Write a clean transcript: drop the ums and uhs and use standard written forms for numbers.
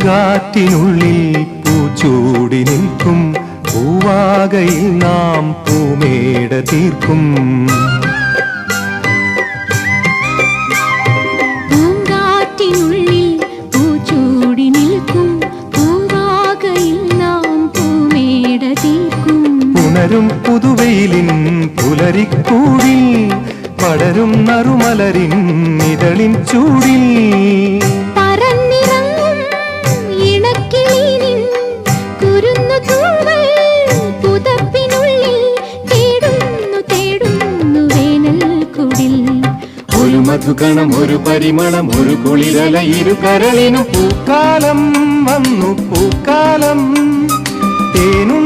പൂങ്കാറ്റിനുള്ളിൽ പൂച്ചൂടി നിൽക്കും പൂവാകയിൽ നാം പൂമേട തീർക്കും. പൂങ്കാറ്റിനുള്ളിൽ പൂച്ചൂടി നിൽക്കും പൂവാകയിൽ നാം പൂമേട തീർക്കും. പുണരും പുതുവെയിലിൻ പുലരിക്കൂടിൽ പടരും നറുമലരിൻ ഇതളിൻ ചൂടിൽ പറന്നിറങ്ങും ഇണക്കിളിനിൻ കുരുന്നു തൂവൽ പുതപ്പിനുള്ളിൽ തേടുന്നു തേടുന്നു വേനൽക്കുടിൽ. ഒരു മധുകണം ഒരു പരിമളം ഒരു കുളിരല ഇരു കരളിനും പൂക്കാലം വന്നു പൂക്കാലം തേനും